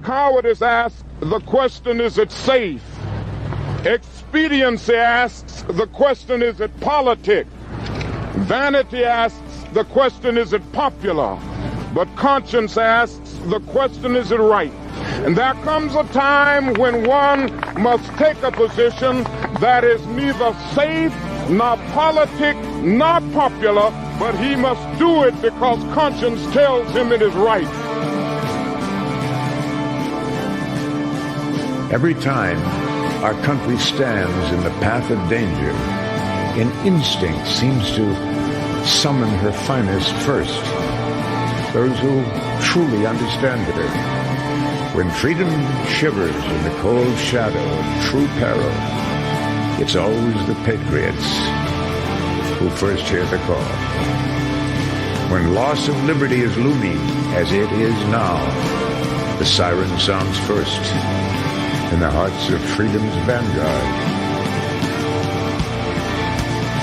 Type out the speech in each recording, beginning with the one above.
Cowardice asks the question, is it safe? Expediency asks the question, is it politic? Vanity asks the question, is it popular? But conscience asks the question, is it right? And there comes a time when one must take a position that is neither safe, nor politic, nor popular, but he must do it because conscience tells him it is right. Every time our country stands in the path of danger, an instinct seems to summon her finest first, those who truly understand her. When freedom shivers in the cold shadow of true peril, it's always the patriots who first hear the call. When loss of liberty is looming, as it is now, the siren sounds first in the hearts of freedom's vanguard.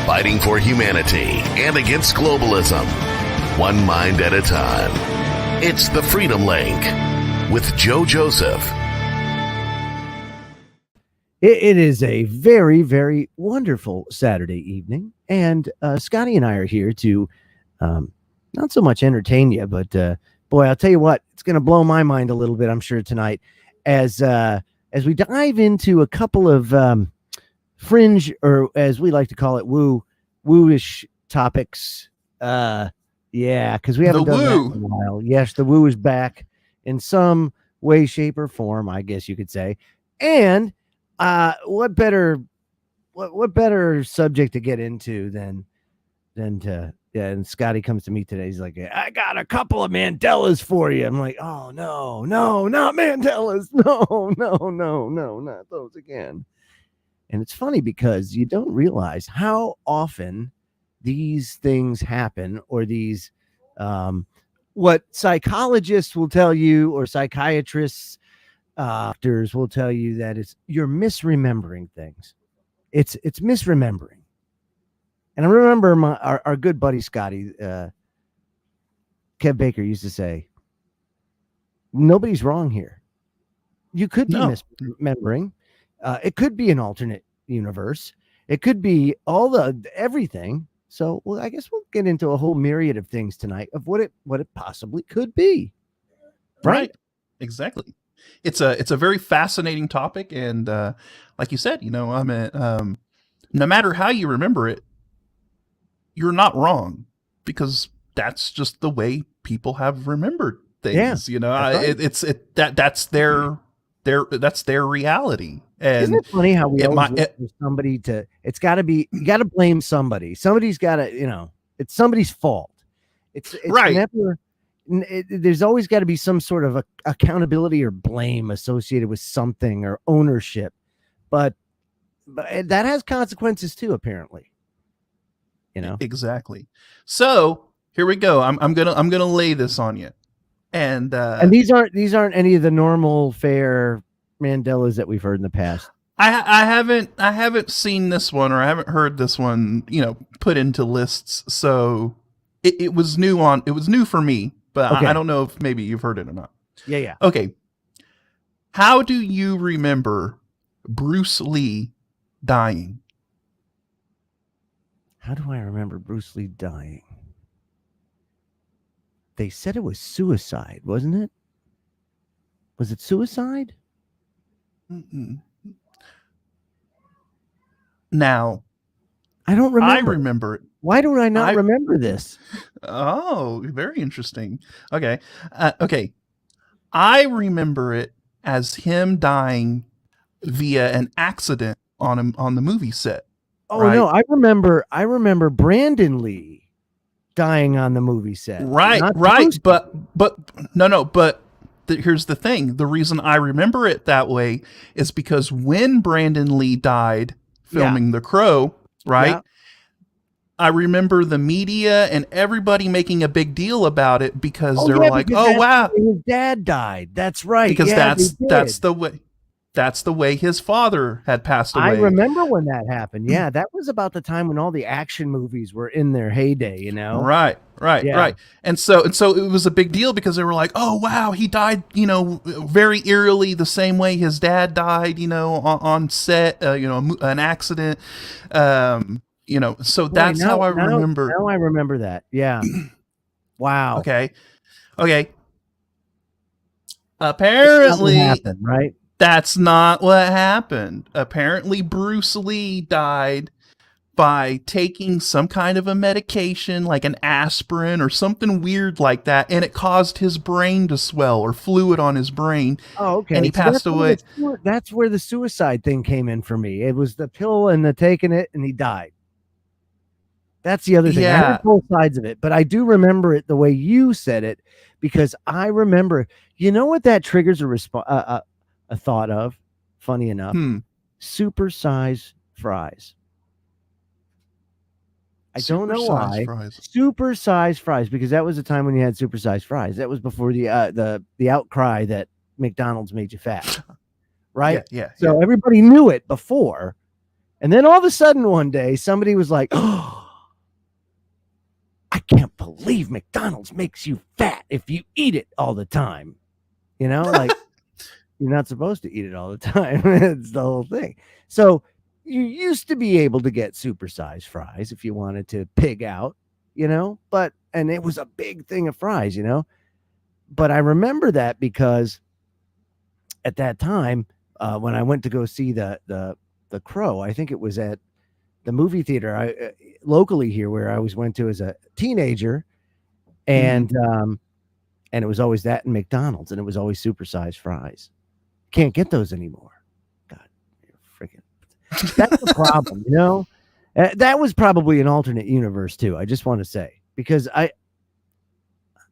Fighting for humanity and against globalism, one mind at a time. It's the Freedom Link with Joe Joseph. It is a very, very wonderful Saturday evening, and Scotty and I are here to not so much entertain you, but boy, I'll tell you what, it's going to blow my mind a little bit, I'm sure, tonight, as we dive into a couple of fringe, or as we like to call it, woo-ish topics. Yeah, because we haven't done that in a while. Yes, the woo is back in some way, shape, or form, I guess you could say. And what better subject to get into than to, yeah, and Scotty comes to me today. He's like, I got a couple of Mandelas for you. I'm like, oh, no, not Mandelas. No, not those again. And it's funny because you don't realize how often these things happen, or these, what psychologists will tell you, or psychiatrists, doctors will tell you, that you're misremembering things. It's misremembering. And I remember our good buddy Scotty, Kev Baker, used to say, nobody's wrong here. You could be misremembering. It could be an alternate universe. It could be everything. So, well, I guess we'll get into a whole myriad of things tonight of what it possibly could be. Right? Exactly. It's a very fascinating topic, and like you said, no matter how you remember it, you're not wrong, because that's just the way people have remembered things. Right. That's their reality. And isn't it funny how we always look for somebody to? It's got to be, you got to blame somebody. Somebody's got to, it's somebody's fault. It's right. Never. There's always got to be some sort of accountability or blame associated with something, or ownership, but that has consequences too, apparently. Exactly. So here we go. I'm gonna lay this on you, and these aren't any of the normal fare Mandelas that we've heard in the past. I haven't seen this one, or I haven't heard this one, put into lists. So it was new for me, but okay. I don't know if maybe you've heard it or not. Yeah. Okay. How do you remember Bruce Lee dying? How do I remember Bruce Lee dying? They said it was suicide, wasn't it? Was it suicide? Mm-mm. Now, I don't remember. I remember it. Why don't I not remember this? Oh, very interesting. Okay. Okay. I remember it as him dying via an accident on the movie set. Oh, right? No, I remember Brandon Lee dying on the movie set. Right. But here's the thing. The reason I remember it that way is because when Brandon Lee died filming The Crow, right? Yeah. I remember the media and everybody making a big deal about it because they're like, "Oh wow, his dad died." That's right. Because that's the way. that's the way his father had passed away. I remember when that happened. Yeah, that was about the time when all the action movies were in their heyday, you know? Right. Yeah. And so it was a big deal because they were like, oh, wow, he died, very eerily the same way his dad died, on set, an accident. So that's how I remember. Now I remember that. Yeah. Wow. Okay. Apparently, happened, right? That's not what happened. Apparently, Bruce Lee died by taking some kind of a medication, like an aspirin or something weird like that, and it caused his brain to swell, or fluid on his brain. Oh, okay. And he passed away. That's where the suicide thing came in for me. It was the pill and the taking it, and he died. That's the other thing. Yeah. I heard both sides of it, but I do remember it the way you said it, because I remember, what that triggers a thought of, funny enough, supersize fries. I don't know why. Supersize fries, because that was the time when you had supersized fries. That was before the outcry that McDonald's made you fat, right? Yeah. So everybody knew it before, and then all of a sudden one day somebody was like, "Oh, I can't believe McDonald's makes you fat if you eat it all the time." Like you're not supposed to eat it all the time. It's the whole thing. So you used to be able to get supersized fries if you wanted to pig out, and it was a big thing of fries, but I remember that because at that time, when I went to go see the Crow, I think it was at the movie theater locally here where I always went to as a teenager, and it was always that in McDonald's, and it was always supersized fries. Can't get those anymore. God, you're freaking. That's the problem, That was probably an alternate universe too. I just want to say, because I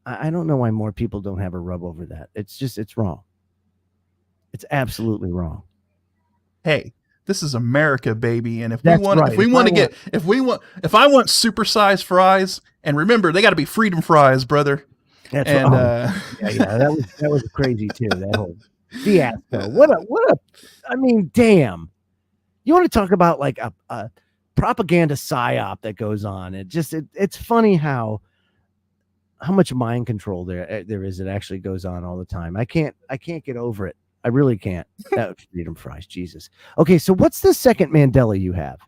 don't know why more people don't have a rub over that. It's wrong. It's absolutely wrong. Hey, this is America, baby, and if I want supersized fries, and remember, they got to be freedom fries, brother. That's that was crazy too. That whole fiasco. What a I mean, damn. You want to talk about like a propaganda psyop that goes on? It's funny how much mind control there is that actually goes on all the time. I can't get over it. I really can't. Freedom fries, Jesus. Okay, so what's the second Mandela you have?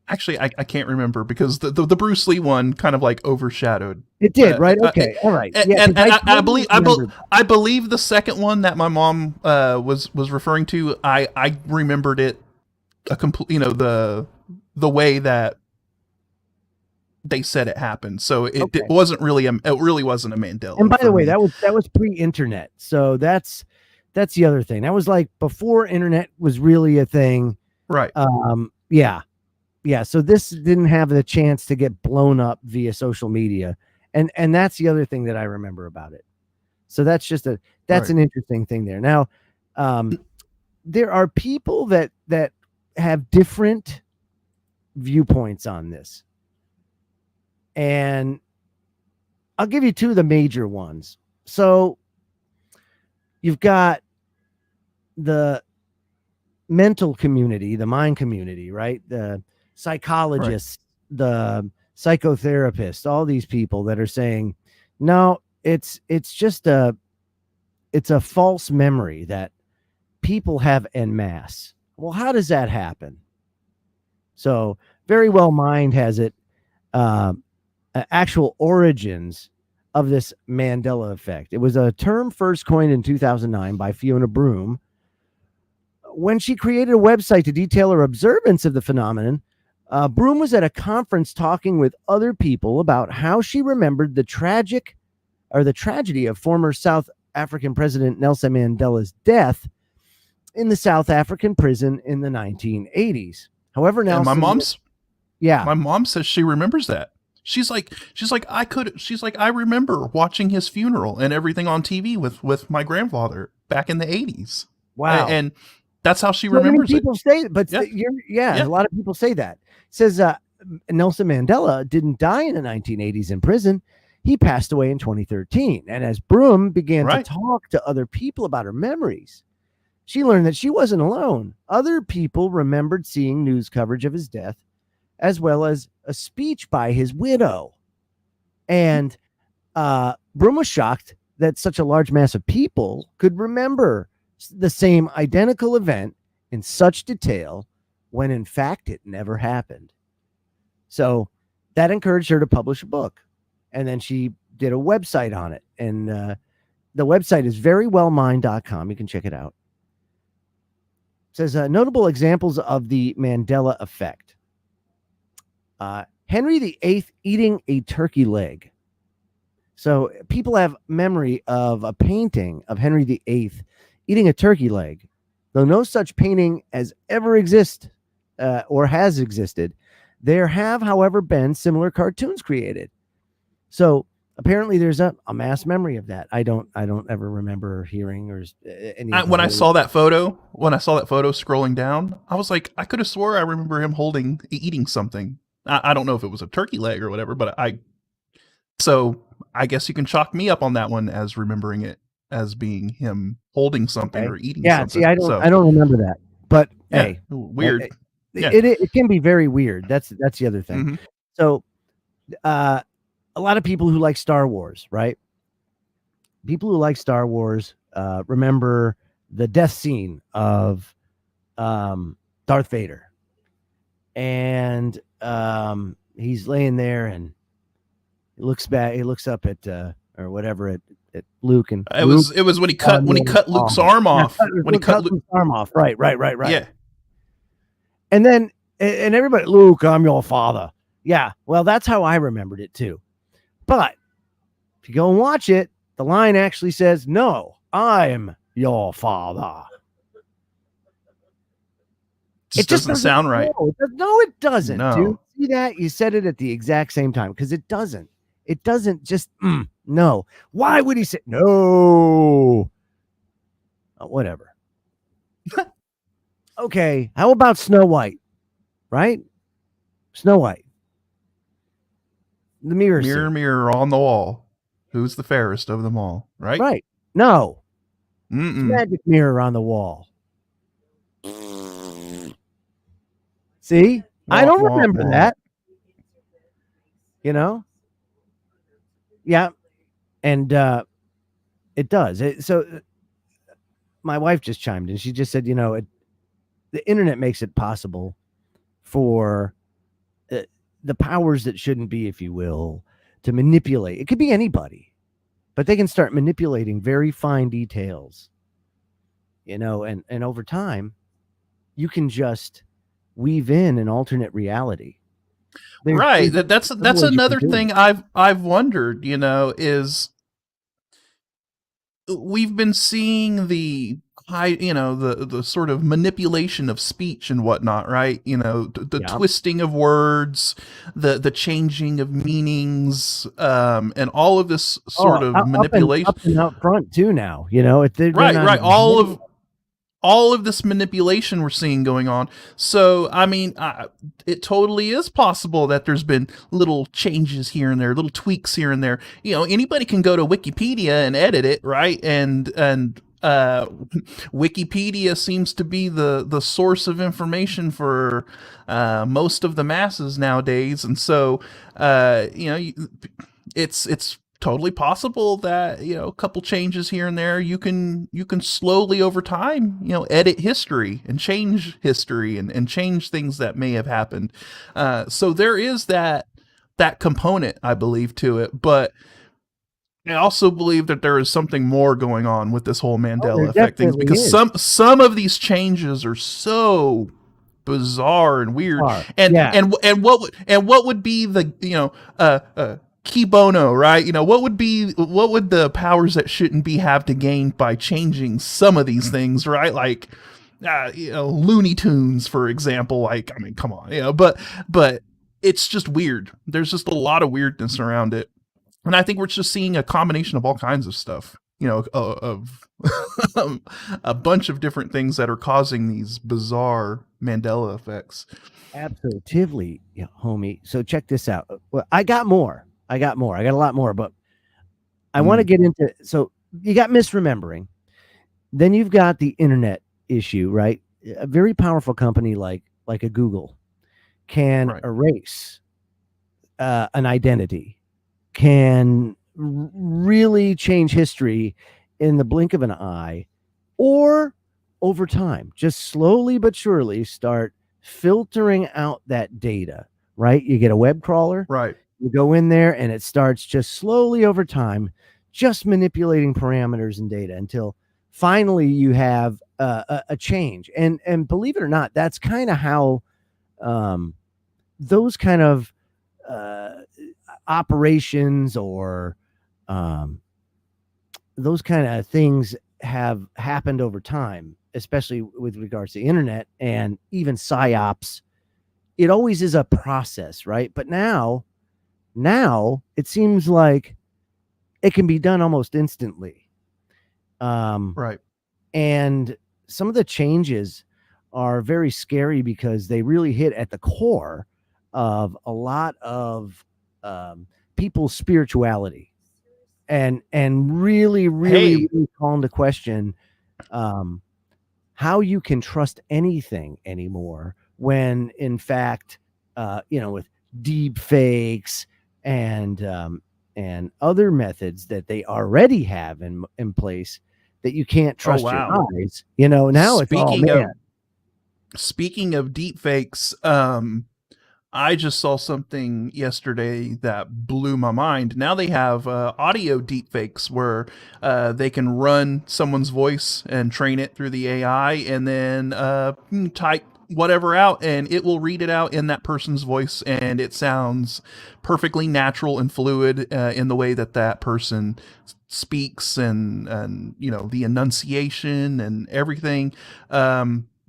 Actually, I can't remember because the Bruce Lee one kind of like overshadowed. It did, right? Okay, all right. And I believe the second one that my mom was referring to, I remembered it a complete, the way that they said it happened. So it wasn't really it really wasn't a Mandela. And by the way, that was pre-internet. So that's the other thing. That was like before internet was really a thing. Right. Yeah. So this didn't have the chance to get blown up via social media. And that's the other thing that I remember about it. So that's an interesting thing there. Now, there are people that have different viewpoints on this. And I'll give you two of the major ones. So you've got the mental community, the mind community, right? The psychologists, the psychotherapists, all these people that are saying, no, it's just a false memory that people have en masse. Well, how does that happen? So Very Well Mind has it, actual origins of this Mandela effect. It was a term first coined in 2009 by Fiona Broome when she created a website to detail her observance of the phenomenon. Broome was at a conference talking with other people about how she remembered the tragedy of former South African President Nelson Mandela's death in the South African prison in the 1980s. However, now my mom says she remembers that. She's like, I remember watching his funeral and everything on TV with my grandfather back in the 80s. Wow. And that's how she remembers people say, but a lot of people say that. It says Nelson Mandela didn't die in the 1980s in prison. He passed away in 2013. And as Broome began to talk to other people about her memories, she learned that she wasn't alone. Other people remembered seeing news coverage of his death, as well as a speech by his widow. And Broom was shocked that such a large mass of people could remember the same identical event in such detail when in fact it never happened. So that encouraged her to publish a book. And then she did a website on it. And the website is verywellmind.com. You can check it out. It says notable examples of the Mandela effect. Henry VIII eating a turkey leg. So people have memory of a painting of Henry VIII eating a turkey leg, though no such painting has ever existed or has existed. There have, however, been similar cartoons created. So apparently there's a mass memory of that. I don't ever remember hearing or any. When I saw that photo scrolling down, I was like, I could have swore I remember him eating something. I don't know if it was a turkey leg or whatever, but so I guess you can chalk me up on that one as remembering it as being him holding something or eating something. Yeah, see, I don't remember that, but yeah, hey, weird. It can be very weird. That's the other thing. Mm-hmm. So, a lot of people who like Star Wars, right? People who like Star Wars remember the death scene of Darth Vader, and he's laying there and he looks back. He looks up at or whatever at Luke, and it was when he cut Luke's arm off. When he cut Luke's arm off. Right. Yeah. And then and everybody, Luke, I'm your father. Yeah. Well, that's how I remembered it too. But if you go and watch it, the line actually says, "No, I'm your father." It just doesn't sound right. No, it doesn't, No. dude. See that? You said it at the exact same time because it doesn't. It doesn't just, no. Why would he say, no? Whatever. Okay. How about Snow White? Right? Snow White. The mirror scene. Mirror on the wall. Who's the fairest of them all? Right? Right. No. Mm-mm. Magic mirror on the wall. See? I don't remember that. You know? Yeah. And it does. So my wife just chimed in. She just said, the internet makes it possible for the powers that shouldn't be, if you will, to manipulate. It could be anybody, but they can start manipulating very fine details, and over time you can just weave in an alternate reality. Right. That's another thing I've wondered, is we've been seeing the the sort of manipulation of speech and whatnot, right? The twisting of words, the changing of meanings, and all of this sort of manipulation. Up and up front too now, right. All of this manipulation we're seeing going on. So, I mean, it totally is possible that there's been little changes here and there, little tweaks here and there. Anybody can go to Wikipedia and edit it, right? And Wikipedia seems to be the source of information for most of the masses nowadays. And so, it's totally possible that a couple changes here and there you can slowly over time edit history and change history and change things that may have happened. So there is that component, I believe, to it, but I also believe that there is something more going on with this whole Mandela effect things, because some of these changes are so bizarre and weird. And what would be the key bono, right? What would the powers that shouldn't be have to gain by changing some of these things, right? Like Looney Tunes, for example. Like, I mean, come on, but it's just weird. There's just a lot of weirdness around it, and I think we're just seeing a combination of all kinds of stuff, of a bunch of different things that are causing these bizarre Mandela effects. Absolutely, homie. So check this out. Well, I got more. I got a lot more, but I want to get into, so you got misremembering. Then you've got the internet issue, right? A very powerful company like a Google can Right. erase an identity, can really change history in the blink of an eye, or over time, just slowly but surely start filtering out that data, right? You get a web crawler, Right. you go in there, and it starts just slowly over time, just manipulating parameters and data until finally you have a change. And believe it or not, that's kind of how those kind of operations or those kind of things have happened over time, especially with regards to the internet and even psyops. It always is a process, right? But now it seems like it can be done almost instantly. Right. And some of the changes are very scary because they really hit at the core of a lot of people's spirituality, and really really call into question how you can trust anything anymore, when in fact with deep fakes and other methods that they already have in place, that you can't trust your eyes. Now it's all man. Speaking of deep fakes, I just saw something yesterday that blew my mind. Now they have audio deepfakes where they can run someone's voice and train it through the AI, and then type whatever out, and it will read it out in that person's voice, and it sounds perfectly natural and fluid in the way that person speaks, and the enunciation and everything.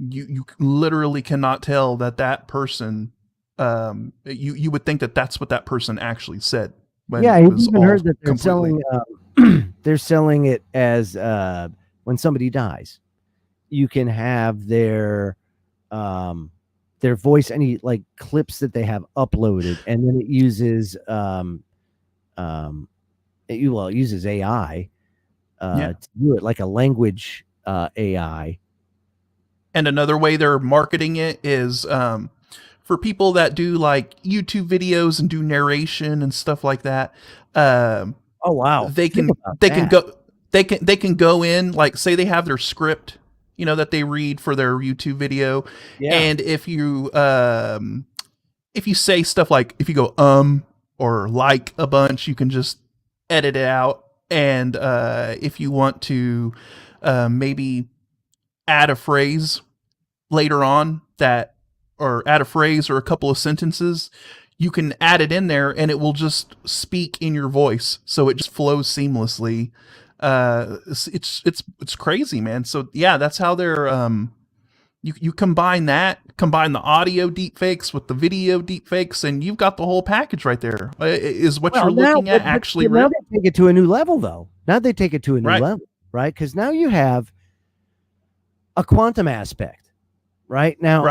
You literally cannot tell that person. You would think that that's what that person actually said. I've even heard that they're selling it as when somebody dies, you can have their voice, any like clips that they have uploaded, and then it uses it uses AI to do it, like a language AI. And another way they're marketing it is for people that do like YouTube videos and do narration and stuff like that. Oh wow! They can go in, like, say they have their script, that they read for their YouTube video, and if you say stuff like, if you go or like a bunch, you can just edit it out, and if you want to maybe add a phrase later on or add a phrase or a couple of sentences, you can add it in there and it will just speak in your voice. So it just flows seamlessly. It's crazy, man. So yeah, that's how they're, you combine the audio deepfakes with the video deepfakes, and you've got the whole package right there. Is what you're looking at actually now they take it to a new level, though. Now they take it to a new level, right? Because now you have a quantum aspect. Right now,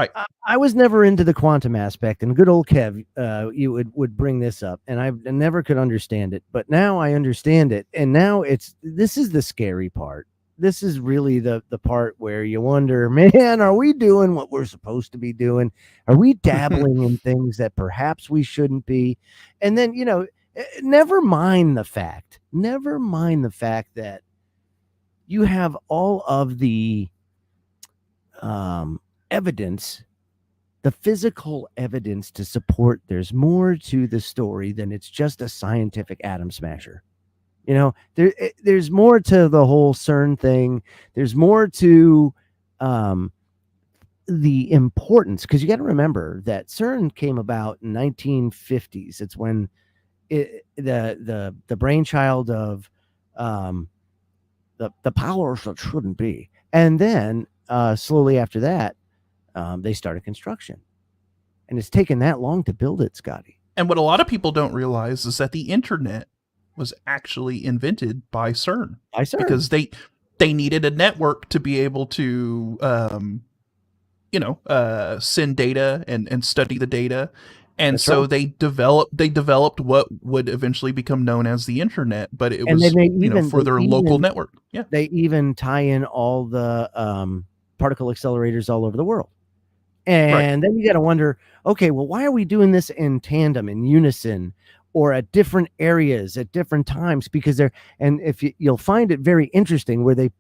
I was never into the quantum aspect, and good old Kev, you would bring this up, and I never could understand it, but now I understand it, and now this is the scary part. This is really the part where you wonder, man, are we doing what we're supposed to be doing? Are we dabbling in things that perhaps we shouldn't be? And then never mind the fact that you have all of the evidence, the physical evidence to support there's more to the story than it's just a scientific atom smasher. There's more to the whole CERN thing. There's more to the importance, because you got to remember that CERN came about in 1950s. It's when the brainchild of the powers that shouldn't be, and then slowly after that, they started construction, and it's taken that long to build it, Scotty. And what a lot of people don't realize is that the internet was actually invented by CERN. Because they needed a network to be able to, send data and study the data. And that's so they developed what would eventually become known as the internet, but it was for their local network. Yeah. They even tie in all the particle accelerators all over the world. And then you got to wonder, okay, well, why are we doing this in tandem, in unison, or at different areas at different times? Because and if you'll find it very interesting where they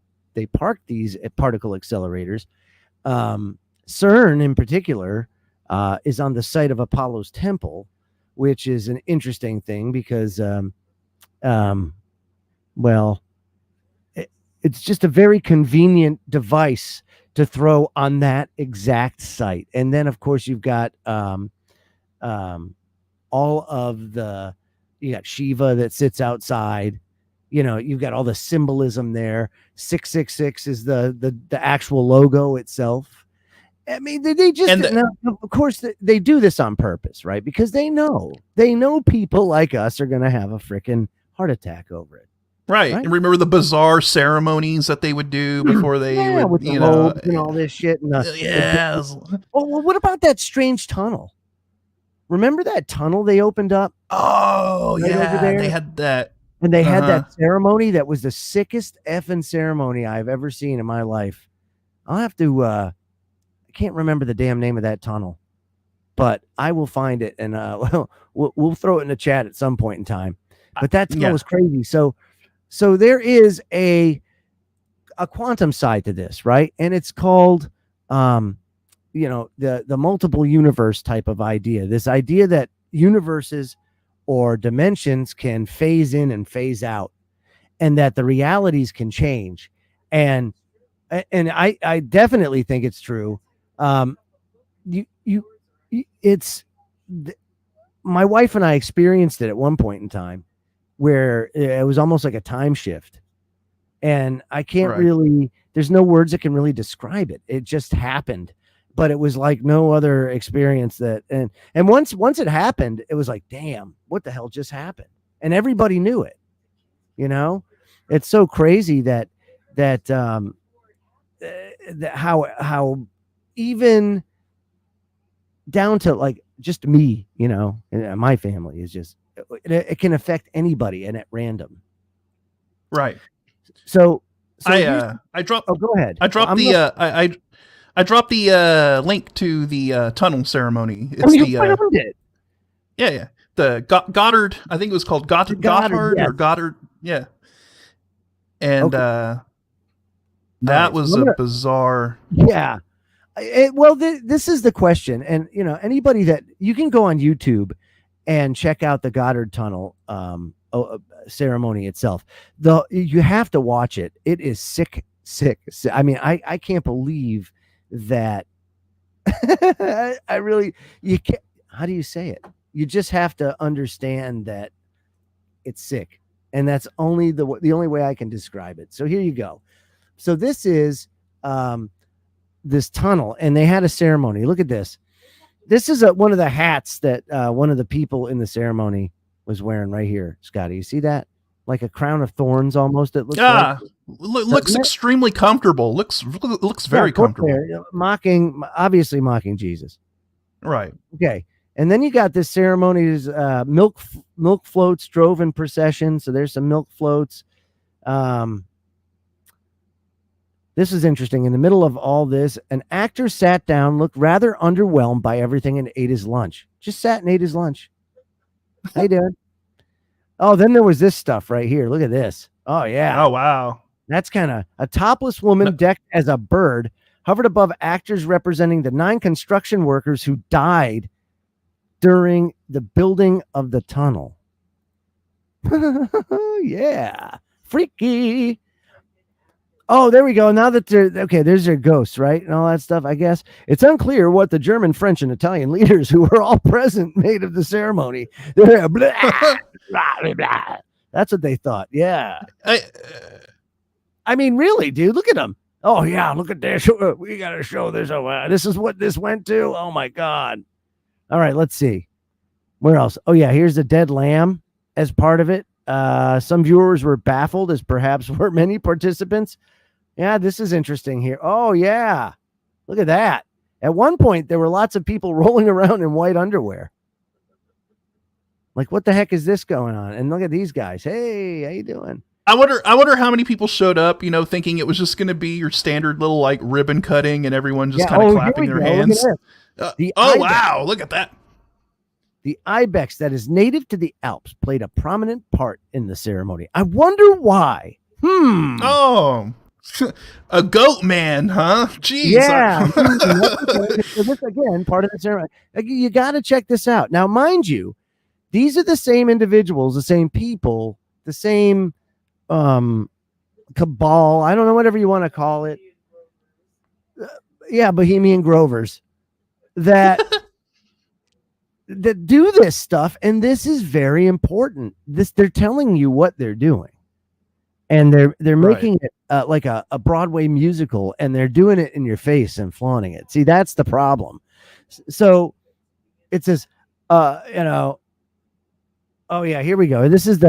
park these particle accelerators. CERN in particular is on the site of Apollo's temple, which is an interesting thing because, well, it's just a very convenient device to throw on that exact site. And then, of course, you've got all of you got Shiva that sits outside. You've got all the symbolism there. 666 is the actual logo itself. I mean, they just, of course, they do this on purpose, right? Because they know people like us are going to have a freaking heart attack over it. Right. And remember the bizarre ceremonies that they would do before they would, with the robes and all this shit. And well, what about that strange tunnel? Remember that tunnel they opened up? Oh, right over there? They had that. And they had that ceremony that was the sickest effing ceremony I've ever seen in my life. I'll have to, I can't remember the damn name of that tunnel, but I will find it. And we'll throw it in the chat at some point in time. But that tunnel was crazy. So there is a quantum side to this, right? And it's called, the multiple universe type of idea. This idea that universes or dimensions can phase in and phase out, and that the realities can change. And I definitely think it's true. My wife and I experienced it at one point in time, where it was almost like a time shift, and I can't really, there's no words that can really describe it. It just happened, but it was like no other experience and once it happened, it was like, damn, what the hell just happened? And everybody knew it. It's so crazy that how even down to like just me, and my family is just, it can affect anybody and at random. Right. So I dropped. Oh, go ahead. I dropped I dropped the link to the tunnel ceremony. It's you found it. Yeah. The Goddard. I think it was called Goddard yes. or Goddard. Yeah. And that was a bizarre. Yeah. This is the question, and anybody that you can go on YouTube and check out the Goddard Tunnel ceremony itself. Though you have to watch it. It is sick. I mean, I can't believe that. You can't. How do you say it? You just have to understand that it's sick, and that's only the only way I can describe it. So here you go. So this is this tunnel, and they had a ceremony. Look at this. This is one of the hats that one of the people in the ceremony was wearing right here, Scotty. You see that? Like a crown of thorns almost. It looks like. Looks extremely comfortable. Looks very comfortable. There, obviously mocking Jesus. Right. Okay. And then you got this ceremony is milk floats drove in procession. So there's some milk floats. This is interesting. In the middle of all this, an actor sat down, looked rather underwhelmed by everything, and ate his lunch. Just sat and ate his lunch. How you doing? Oh, then there was this stuff right here. Look at this. Oh, yeah. Oh, wow. That's kind of a topless woman decked as a bird hovered above actors representing the 9 construction workers who died during the building of the tunnel. Yeah. Freaky. Oh, there we go. Now that there's their ghosts, right? And all that stuff, I guess. It's unclear what the German, French, and Italian leaders who were all present made of the ceremony. Blah, blah, blah, blah. That's what they thought. Yeah. I mean, really, dude, look at them. Oh, yeah, look at this. We got to show this. Oh, this is what this went to. Oh, my God. All right, let's see. Where else? Oh, yeah, here's the dead lamb as part of it. Some viewers were baffled, as perhaps were many participants. Yeah, this is interesting here. Oh, yeah. Look at that. At one point, there were lots of people rolling around in white underwear. Like, what the heck is this going on? And look at these guys. Hey, how you doing? I wonder how many people showed up, thinking it was just going to be your standard little like ribbon cutting and everyone just kind of clapping their hands. Wow, look at that. The ibex that is native to the Alps played a prominent part in the ceremony. I wonder why. Oh, a goat man, huh? Jeez. Yeah. So this, again, part of the ceremony. You got to check this out. Now, mind you, these are the same individuals, the same people, the same cabal. I don't know, whatever you want to call it. Bohemian Grovers that do this stuff, and this is very important. They're telling you what they're doing, and they're making it like a Broadway musical, and they're doing it in your face and flaunting it. See, that's the problem. So it says, oh yeah, here we go. This was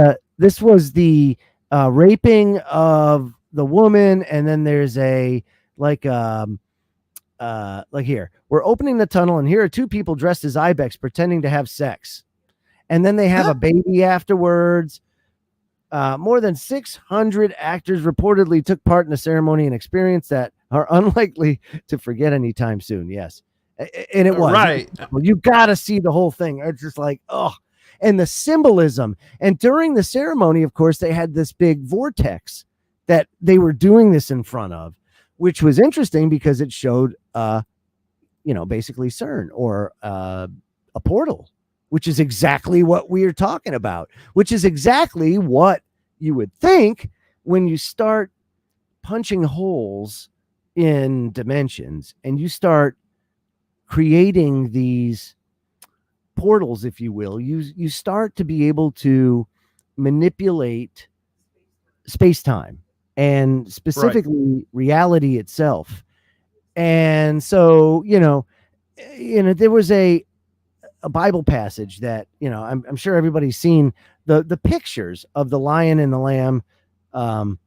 the raping of the woman, and then there's a like here, we're opening the tunnel, and here are two people dressed as ibex pretending to have sex, and then they have a baby afterwards. More than 600 actors reportedly took part in the ceremony, and experience that are unlikely to forget anytime soon. Yes, and it was right. Well, you got to see the whole thing. It's just like, oh, and the symbolism. And during the ceremony, of course, they had this big vortex that they were doing this in front of, which was interesting because it showed, basically CERN or a portal, which is exactly what we are talking about, which is exactly what you would think when you start punching holes in dimensions and you start creating these portals, if you will. You start to be able to manipulate space-time and specifically reality itself. And so, there was a Bible passage that, I'm sure everybody's seen the pictures of the lion and the lamb kind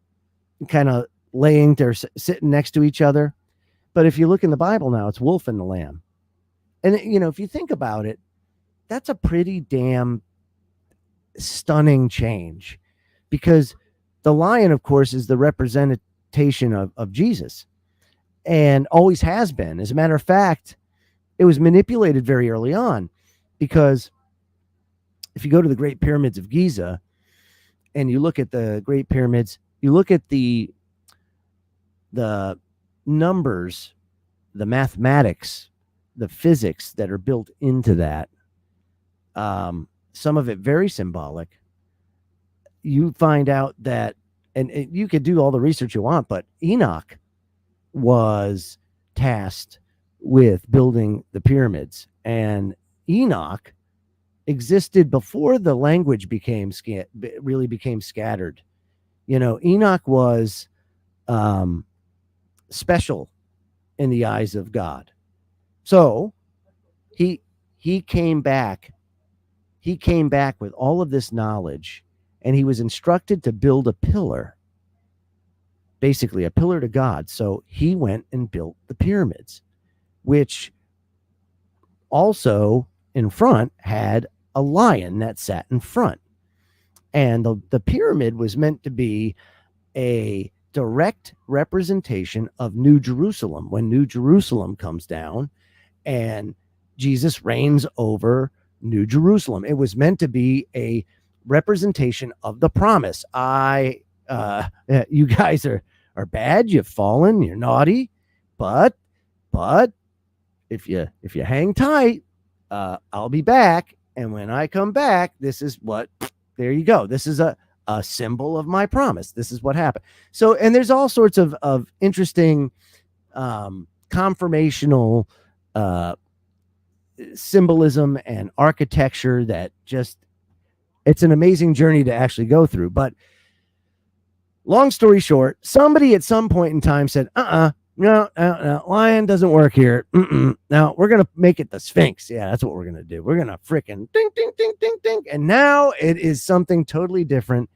of laying there, sitting next to each other. But if you look in the Bible now, it's wolf and the lamb. And, if you think about it, that's a pretty damn stunning change, because the lion, of course, is the representation of Jesus and always has been. As a matter of fact, it was manipulated very early on, because if you go to the Great Pyramids of Giza and you look at the Great Pyramids, you look at the numbers, the mathematics, the physics that are built into that, some of it very symbolic. You find out that, and you could do all the research you want, but Enoch was tasked with building the pyramids, and Enoch existed before the language really became scattered. Enoch was special in the eyes of God. So he came back. He came back with all of this knowledge, and he was instructed to build a pillar, basically a pillar to God. So he went and built the pyramids, which also in front had a lion that sat in front. And the pyramid was meant to be a direct representation of New Jerusalem, when New Jerusalem comes down and Jesus reigns over New Jerusalem. It was meant to be a representation of the promise. You guys are bad, you've fallen, you're naughty, but if you hang tight, I'll be back. And when I come back, this is what, there you go. This is a symbol of my promise. This is what happened. So, and there's all sorts of interesting conformational symbolism and architecture that just, it's an amazing journey to actually go through. But long story short, somebody at some point in time said, no, lion doesn't work here. Now we're going to make it the Sphinx. Yeah, that's what we're going to do. We're going to frickin' ding, ding, ding, ding, ding. And now it is something totally different.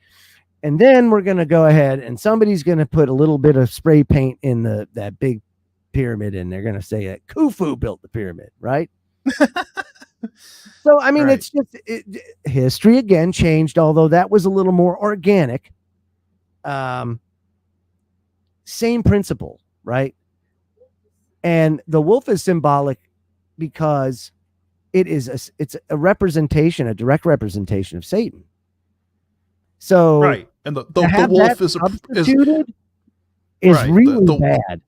And then we're going to go ahead and somebody's going to put a little bit of spray paint in that big pyramid, and they're going to say that Khufu built the pyramid, right? So, I mean, right. It's just history again changed, although that was a little more organic. Same principle, right? And the wolf is symbolic because it's a representation, a direct representation of Satan. So Right, and the have wolf that is substituted right, really bad.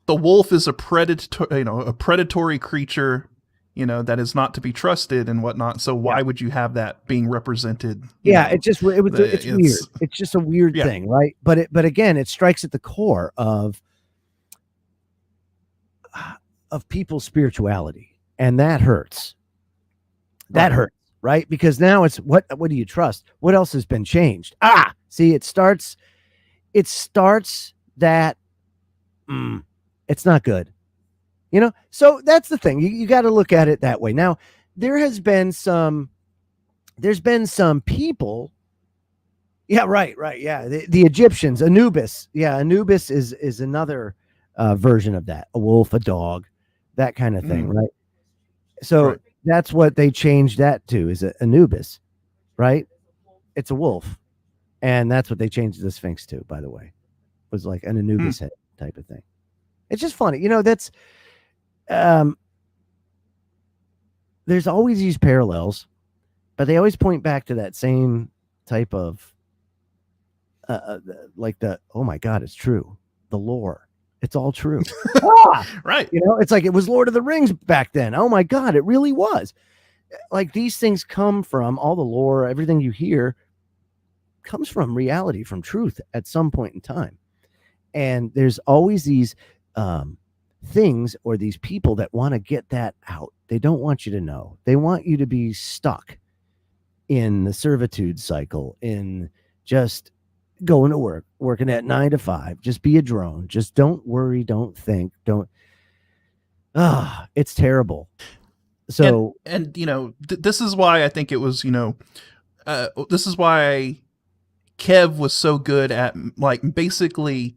The wolf is a predatory creature, that is not to be trusted and whatnot. So why would you have that being represented? It's weird. It's just a weird thing, right? But again, it strikes at the core of people's spirituality, and that hurts. That hurts, right? Because now it's what do you trust? What else has been changed? See, it starts that it's not good. So that's the thing. You got to look at it that way. Now, there's been some people. Yeah, right. Yeah. The Egyptians, Anubis. Yeah. Anubis is another version of that. A wolf, a dog, that kind of thing. Right. So that's what they changed that to, is Anubis, right? It's a wolf. And that's what they changed the Sphinx to, by the way. It was like an Anubis head type of thing. It's just funny. That's there's always these parallels, but they always point back to that same type of like oh my God, it's true. The lore. It's all true. Right. It's like it was Lord of the Rings back then. Oh my God, it really was. Like these things come from all the lore, everything you hear comes from reality, from truth at some point in time. And there's always these things or these people that want to get that out. They don't want you to know. They want you to be stuck in the servitude cycle, in just going to work, working at 9 to 5, just be a drone. Just don't worry. Don't think. It's terrible. So, and this is why I think it was, this is why Kev was so good at basically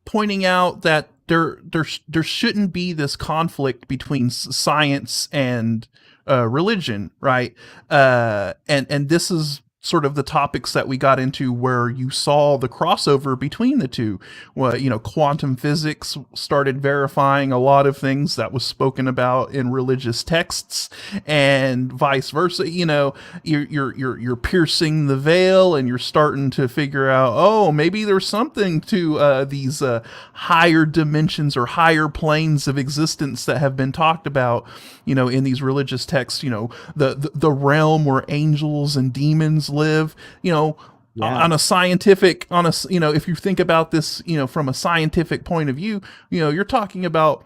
pointing out that there shouldn't be this conflict between science and religion, right? And this is sort of the topics that we got into where you saw the crossover between the two. Well, quantum physics started verifying a lot of things that was spoken about in religious texts, and vice versa. You're piercing the veil, and you're starting to figure out, maybe there's something to these higher dimensions or higher planes of existence that have been talked about, in these religious texts. The realm where angels and demons live, on a scientific, if you think about this, from a scientific point of view, you're talking about,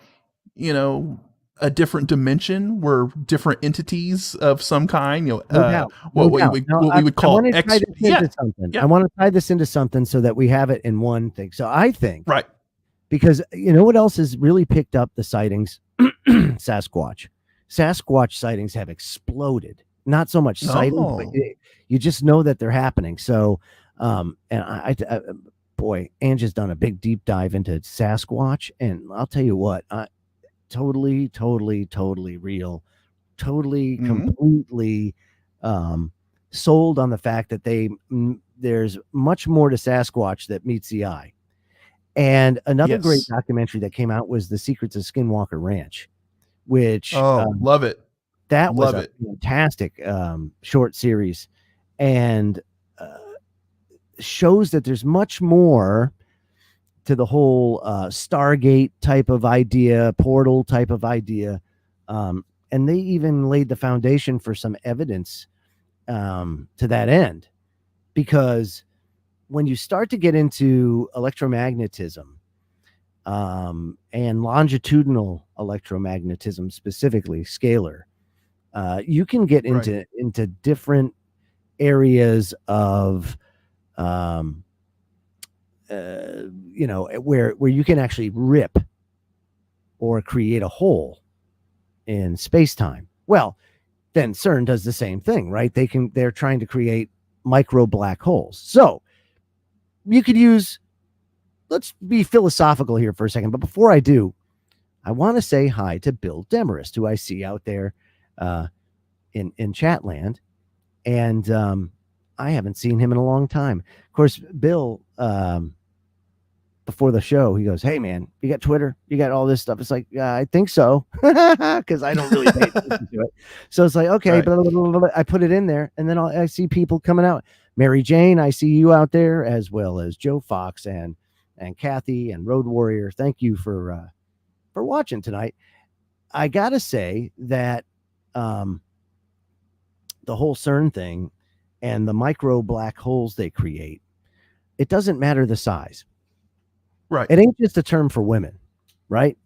a different dimension where different entities of some kind, what we would call I want to tie this into something so that we have it in one thing. So I think, right, because what else has really picked up the sightings? Sasquatch sightings have exploded. Not so much sightings, but you just know that they're happening. So, and I boy, Ange has done a big deep dive into Sasquatch, and I'll tell you what, totally real, completely sold on the fact that there's much more to Sasquatch that meets the eye. And another great documentary that came out was The Secrets of Skinwalker Ranch, which love it. That was a fantastic short series, and shows that there's much more to the whole Stargate type of idea, portal type of idea. And they even laid the foundation for some evidence to that end, because when you start to get into electromagnetism, and longitudinal electromagnetism, specifically scalar, you can get into different areas of where you can actually rip or create a hole in space-time. Well, then CERN does the same thing, right? They're trying to create micro black holes. So you could let's be philosophical here for a second, but before I do, I want to say hi to Bill Demarest, who I see out there in Chatland. And I haven't seen him in a long time. Of course, Bill, before the show, he goes, "Hey man, you got Twitter? You got all this stuff?" It's like, I think so, because I don't really pay attention to it. So it's like, okay, Right. blah, blah, blah, blah. I put it in there, and then I see people coming out. Mary Jane, I see you out there, as well as Joe Fox and Kathy and Road Warrior. Thank you for watching tonight. I gotta say that the whole CERN thing and the micro black holes they create, it doesn't matter the size. Right. It ain't just a term for women, right?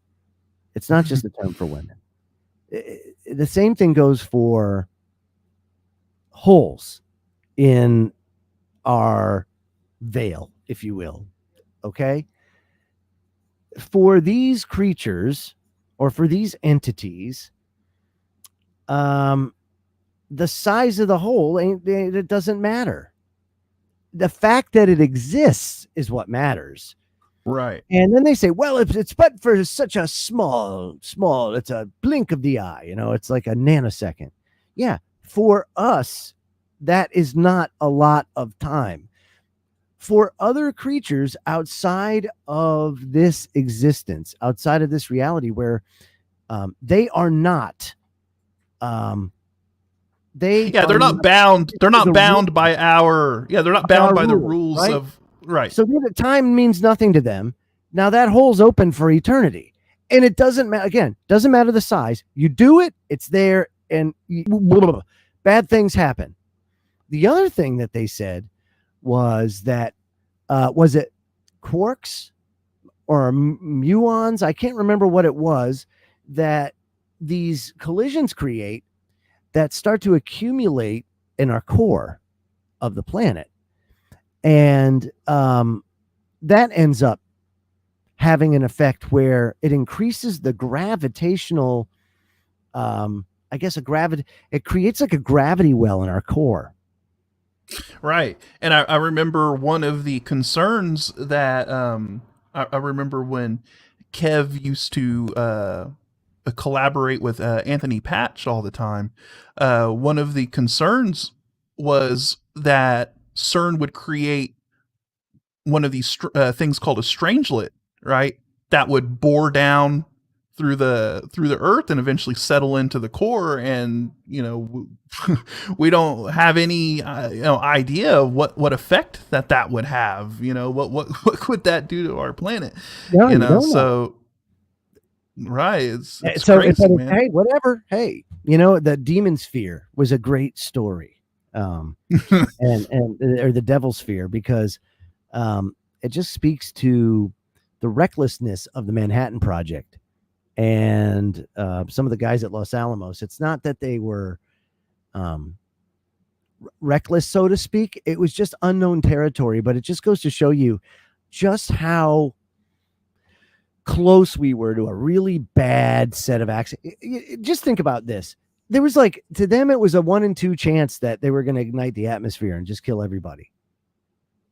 It's not just a term for women. The same thing goes for holes in our veil, if you will. Okay. For these creatures or for these entities, the size of the hole it doesn't matter. The fact that it exists is what matters. Right. And then they say, well, it's but for such a small, it's a blink of the eye, it's like a nanosecond. Yeah. For us, that is not a lot of time. For other creatures outside of this existence, outside of this reality where they are not, they're not bound. They're not bound by our, they're not bound by the rules right? of, right. So the time means nothing to them. Now that hole's open for eternity, and it doesn't matter. Again, doesn't matter the size. You do it, it's there, and bad things happen. The other thing that they said was that was it quarks or muons? I can't remember what it was that these collisions create that start to accumulate in our core of the planet, and that ends up having an effect where it increases the gravitational, it creates like a gravity well in our core. Right. And I remember one of the concerns that I remember when Kev used to collaborate with Anthony Patch all the time. One of the concerns was that CERN would create one of these things called a strangelet, right? That would bore down through the earth and eventually settle into the core. And, we don't have any, idea of what effect that would have, what could that do to our planet? No, so, right. It's so crazy, man. Hey, whatever. Hey, the demon sphere was a great story. And or the devil sphere, because it just speaks to the recklessness of the Manhattan Project and some of the guys at Los Alamos. It's not that they were reckless, so to speak. It was just unknown territory, but it just goes to show you just how close we were to a really bad set of accidents. Just think about this. There was to them, it was a 1 in 2 chance that they were going to ignite the atmosphere and just kill everybody.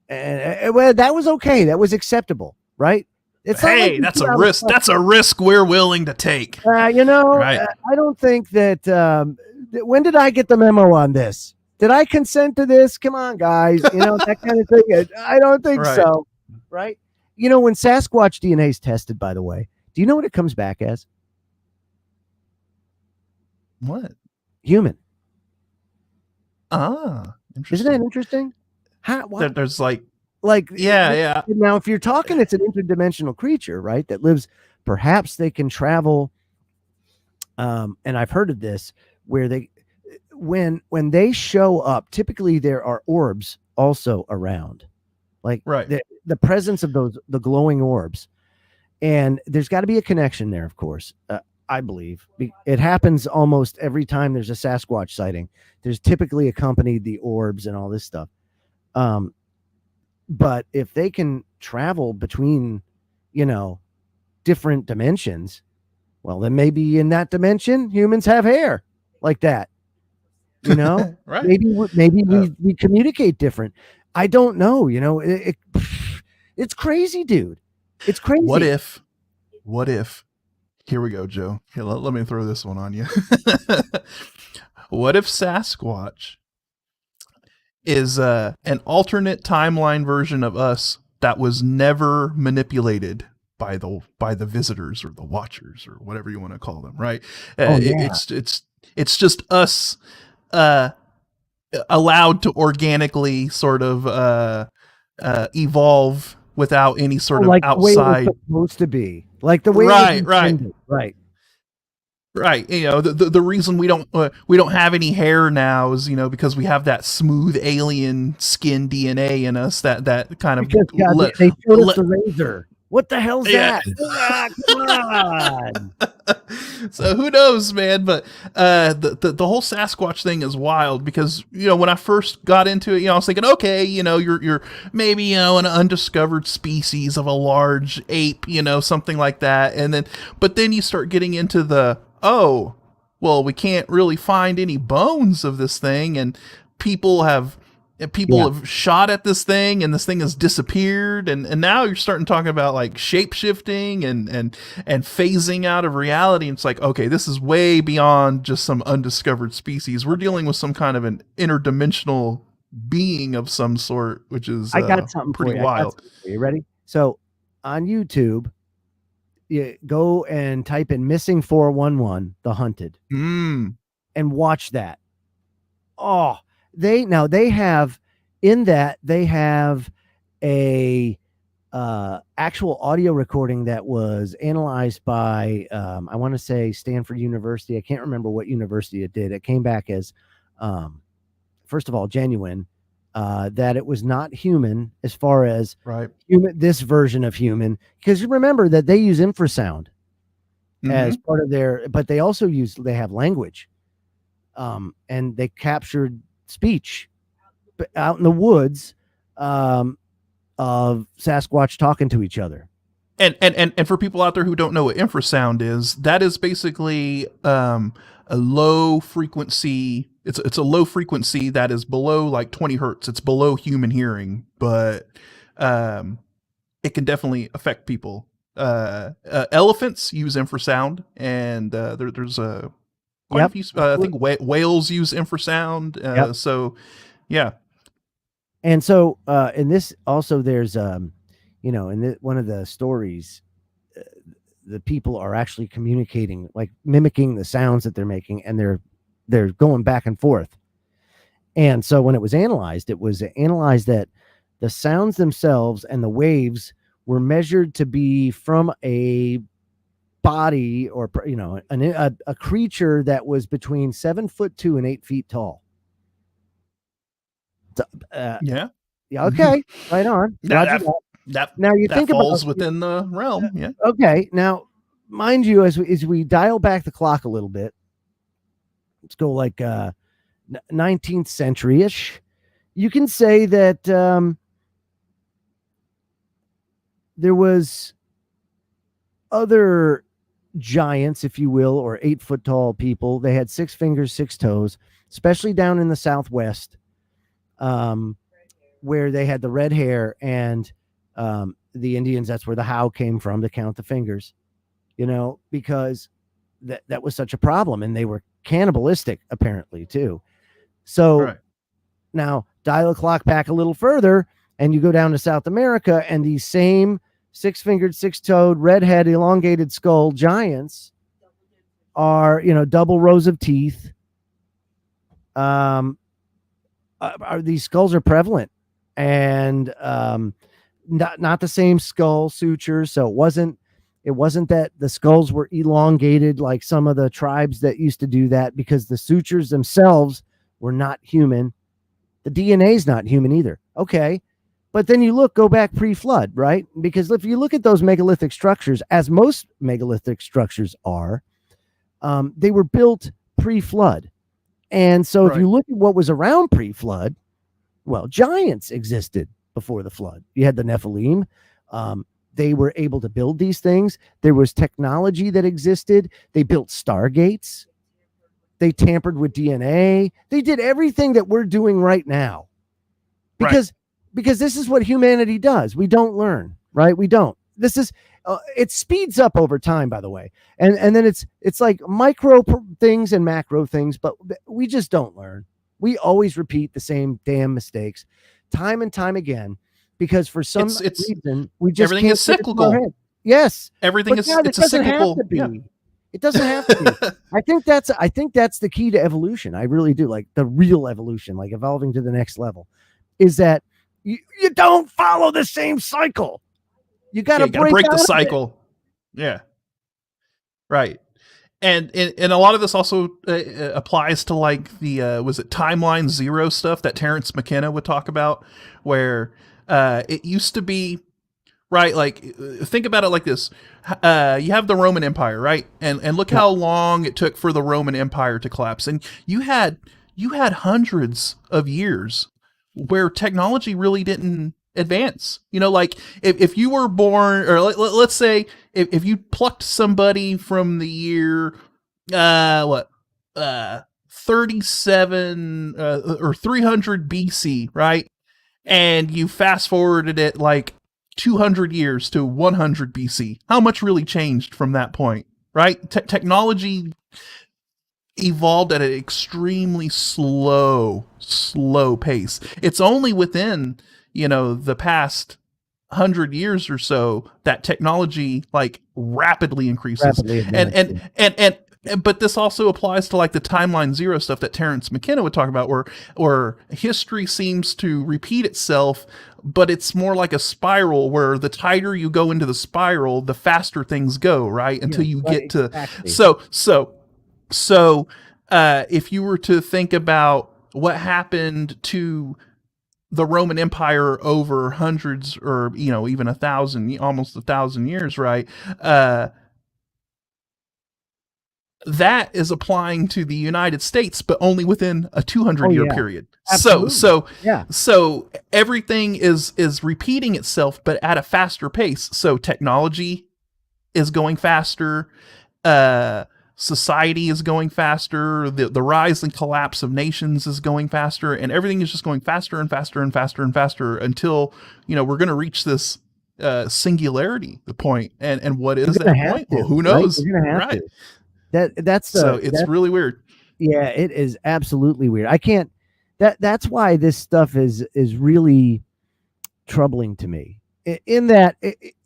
And well, that was okay. That was acceptable, right? It's that's a risk. That's a risk we're willing to take. Right. I don't think that. When did I get the memo on this? Did I consent to this? Come on, guys. That kind of thing. I don't think so. Right. When Sasquatch DNA is tested, by the way, do you know what it comes back as? What? Human. Interesting. Isn't that interesting? There's yeah. Now, if you're talking, it's an interdimensional creature, right? That lives. Perhaps they can travel. And I've heard of this where when they show up, typically there are orbs also around, the presence of the glowing orbs, and there's got to be a connection there. Of course, I believe it happens almost every time there's a Sasquatch sighting. There's typically accompanied the orbs and all this stuff. But if they can travel between, different dimensions, well, then maybe in that dimension, humans have hair like that. Right. Maybe we communicate different. I don't know. It's crazy, dude. It's crazy. What if, here we go, Joe. Here, let me throw this one on you. What if Sasquatch is an alternate timeline version of us that was never manipulated by the visitors or the watchers or whatever you want to call them, right? It's just us allowed to organically sort of evolve without any sort of outside. The way it was supposed to be, like the way right. Right. You know, the reason we don't have any hair now is, you know, because we have that smooth alien skin DNA in us that kind of they showed us the razor. What the hell's that? Come on. So who knows, man? But the whole Sasquatch thing is wild because, you know, when I first got into it, you know, I was thinking, okay, you know, you're maybe, you know, an undiscovered species of a large ape, you know, something like that. But then you start getting into well, we can't really find any bones of this thing, and people have shot at this thing, and this thing has disappeared, and now you're starting talking about like shape shifting and phasing out of reality. And it's like, okay, this is way beyond just some undiscovered species. We're dealing with some kind of an interdimensional being of some sort, which is I got something pretty for you. wild. Are you ready? So on YouTube, you go and type in Missing 411 The Hunted and watch that. Oh, they have a actual audio recording that was analyzed by I want to say Stanford University. I can't remember what university it did. It came back as first of all genuine, that it was not human as far as this version of human, because you remember that they use infrasound as part of but they also they have language, and they captured speech out in the woods of Sasquatch talking to each other. And for people out there who don't know what infrasound is, that is basically a low frequency. It's a low frequency that is below like 20 hertz. It's below human hearing, but it can definitely affect people. Elephants use infrasound, and there's quite a few. I think whales use infrasound. So, yeah. And so in this also, there's you know, in one of the stories, the people are actually communicating, like mimicking the sounds that they're making, and they're going back and forth. And so when it was analyzed that the sounds themselves and the waves were measured to be from a body, or, you know, a creature that was between 7'2" and 8 feet tall. Yeah. Okay. Right on. Now you think falls about within the realm. Yeah. Okay. Now, mind you, as we dial back the clock a little bit, let's go like 19th century-ish. You can say that there was other giants, if you will, or 8 foot tall people. They had 6 fingers, 6 toes, especially down in the Southwest, where they had the red hair, and the Indians, that's where the how came from, to count the fingers, you know, because that was such a problem, and they were cannibalistic apparently too. So now dial the clock back a little further, and you go down to South America, and these same 6-fingered, 6-toed, red-head, elongated skull giants are, you know, double rows of teeth. These skulls are prevalent, and not the same skull sutures. So it wasn't that the skulls were elongated like some of the tribes that used to do that, because the sutures themselves were not human. The DNA is not human either. Okay. But then you go back pre-flood, right? Because if you look at those megalithic structures, as most megalithic structures are, they were built pre-flood. And so if you look at what was around pre-flood, well, giants existed before the flood. You had the Nephilim. They were able to build these things. There was technology that existed. They built stargates. They tampered with DNA. They did everything that we're doing right now. Because this is what humanity does. We don't learn, right? We don't. This is it speeds up over time, by the way. And then it's like micro things and macro things, but we just don't learn. We always repeat the same damn mistakes time and time again because for some reason we just everything can't is cyclical. Yes, Everything but is God, it's a cyclical. Have to be. Yeah. It doesn't have to be. I think that's the key to evolution. I really do. Like the real evolution, like evolving to the next level, is that you don't follow the same cycle. You got to break the cycle. Yeah. Right. And a lot of this also applies to like the was it timeline zero stuff that Terrence McKenna would talk about, where it used to be right. Like think about it like this: you have the Roman Empire, right? And look how long it took for the Roman Empire to collapse, and you had hundreds of years where technology really didn't advance. You know, like if you were born, or let's say if you plucked somebody from the year 37 or 300 BC, right, and you fast forwarded it like 200 years to 100 BC, how much really changed from that point, right? Technology evolved at an extremely slow pace. It's only within, the past 100 years or so that technology like rapidly increases. But this also applies to like the timeline zero stuff that Terrence McKenna would talk about, where history seems to repeat itself, but it's more like a spiral where the tighter you go into the spiral, the faster things go, right? Until you get to So if you were to think about what happened to the Roman Empire over hundreds or, even almost 1,000 years, right? That is applying to the United States, but only within a 200-year period. Absolutely. So everything is repeating itself, but at a faster pace. So technology is going faster. Society is going faster. The rise and collapse of nations is going faster, and everything is just going faster and faster and faster and faster until, we're going to reach this singularity, the point. And what is that point? Well, who knows? Right. It's really weird. Yeah, it is absolutely weird. I can't. That's why this stuff is really troubling to me. In that,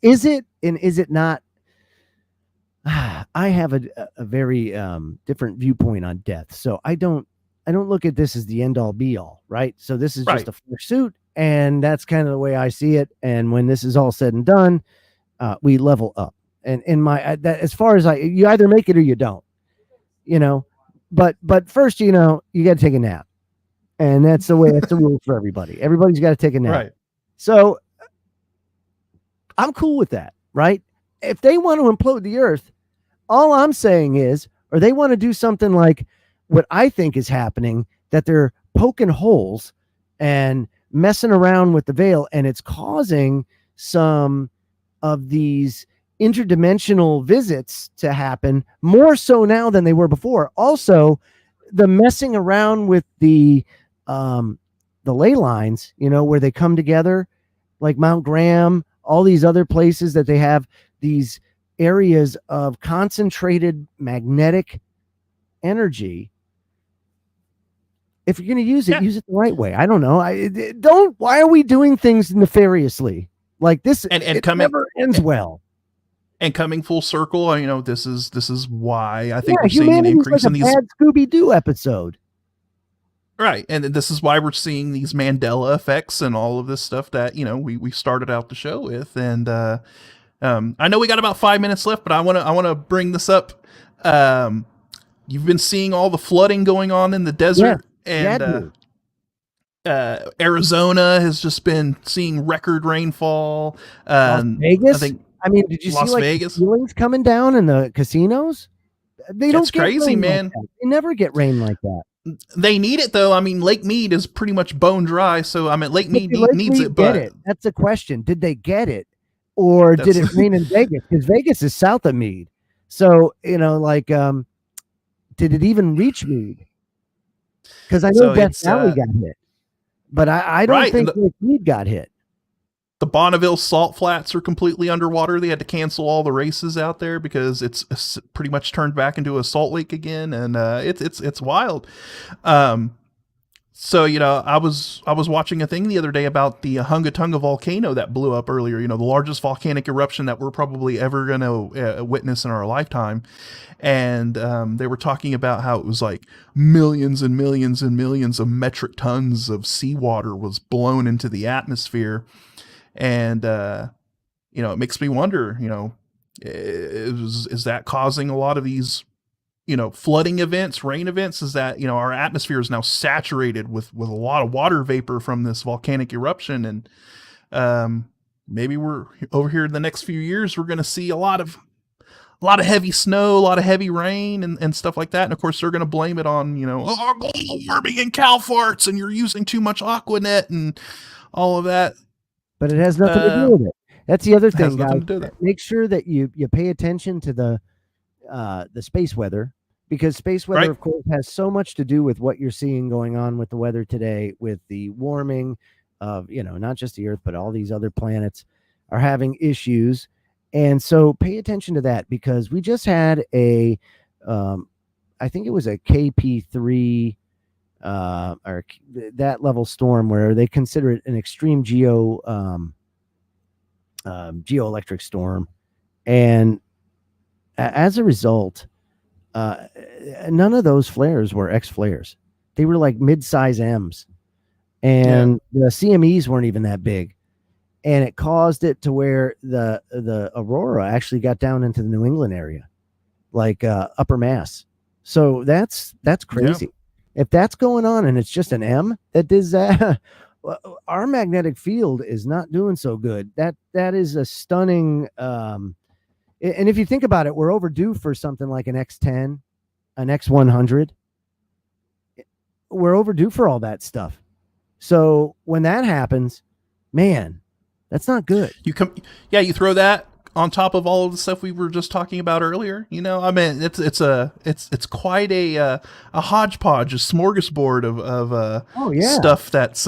is it and is it not? I have a very different viewpoint on death, so I don't look at this as the end all be all, right? So this is just a pursuit, and that's kind of the way I see it. And when this is all said and done, we level up. And in my that, as far as you either make it or you don't, But first, you got to take a nap, and that's the way. That's the rule for everybody. Everybody's got to take a nap. Right. So I'm cool with that, right? If they want to implode the earth, all I'm saying is, or they want to do something like what I think is happening, that they're poking holes and messing around with the veil, and it's causing some of these interdimensional visits to happen more so now than they were before. Also, the messing around with the ley lines, where they come together, like Mount Graham, all these other places that they have these areas of concentrated magnetic energy. If you're going to use it, use it the right way. I don't know. Why are we doing things nefariously like this? And it never ends well. And coming full circle, this is why I think we're seeing an increase in these bad Scooby-Doo episode. Right. And this is why we're seeing these Mandela effects and all of this stuff that, we started out the show with. And I know we got about 5 minutes left, but I want to bring this up. You've been seeing all the flooding going on in the desert, and Arizona has just been seeing record rainfall. Las Vegas? I mean, did you Las see Vegas ceilings coming down in the casinos? That's crazy, man. Like they never get rain like that. They need it though. I mean, Lake Mead is pretty much bone dry, so Lake Mead needs it. But that's the question: did they get it, or did it rain in Vegas? Because Vegas is south of Mead, so did it even reach Mead? Because I know Death Valley got hit, but I don't think Lake Mead got hit. The Bonneville salt flats are completely underwater. They had to cancel all the races out there because it's pretty much turned back into a salt lake again, and it's wild. So, I was watching a thing the other day about the Hungatunga volcano that blew up earlier, the largest volcanic eruption that we're probably ever going to witness in our lifetime. And they were talking about how it was like millions and millions and millions of metric tons of seawater was blown into the atmosphere. And, it makes me wonder, is that causing a lot of these flooding events, rain events? Is that, our atmosphere is now saturated with a lot of water vapor from this volcanic eruption. And maybe we're over here in the next few years, we're going to see a lot of heavy snow, a lot of heavy rain and stuff like that. And of course they're going to blame it on, global warming and cow farts and you're using too much Aquanet and all of that. But it has nothing to do with it. That's the other thing, guys. Make sure that you pay attention to the space weather, because space weather, of course, has so much to do with what you're seeing going on with the weather today, with the warming of, not just the Earth, but all these other planets are having issues. And so pay attention to that, because we just had I think it was a KP3 or that level storm where they consider it an extreme geoelectric storm. And as a result, none of those flares were X flares. They were like mid-size M's, and the CMEs weren't even that big. And it caused it to where the aurora actually got down into the New England area, like upper Mass. So that's crazy. Yeah. If that's going on and it's just an M that does that, our magnetic field is not doing so good. That is a stunning. And if you think about it, we're overdue for something like an X10, an X100. We're overdue for all that stuff. So when that happens, man, that's not good. You throw that on top of all of the stuff we were just talking about earlier. It's quite a hodgepodge, a smorgasbord of stuff that's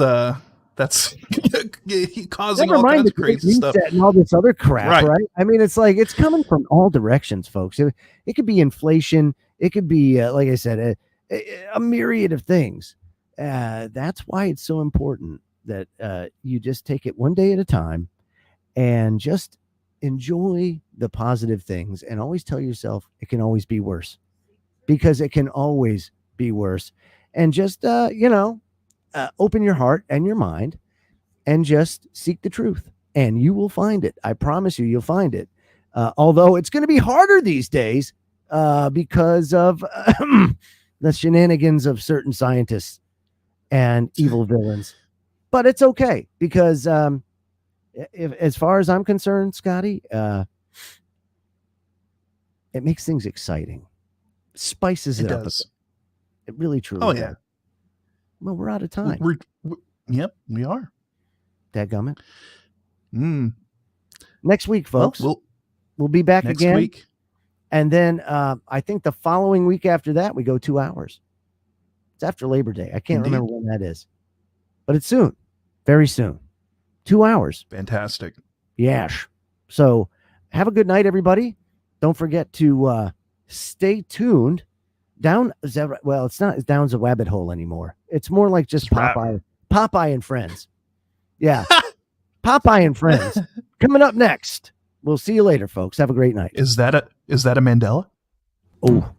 causing all kinds of crazy stuff and all this other crap, right? I mean, it's like it's coming from all directions, folks. It could be inflation. It could be, like I said, a myriad of things. That's why it's so important that you just take it one day at a time and just enjoy the positive things, and always tell yourself it can always be worse, because it can always be worse. And just, open your heart and your mind and just seek the truth, and you will find it. I promise you'll find it. Although it's going to be harder these days because of the shenanigans of certain scientists and evil villains. But it's okay, because as far as I'm concerned, Scotty, it makes things exciting. Spices it up. Does. It really, truly does. Well, we're out of time. Yep, we are. Dadgummit. Next week, folks. We'll be back next again. Week. And then I think the following week after that, we go 2 hours. It's after Labor Day. I can't remember when that is. But it's soon. Very soon. 2 hours. Fantastic. Yash. So have a good night, everybody. Don't forget to stay tuned. It's not Down's a rabbit hole anymore. It's more like just Popeye and Friends. Yeah. Popeye and Friends. Coming up next. We'll see you later, folks. Have a great night. Is that a Mandela? Oh,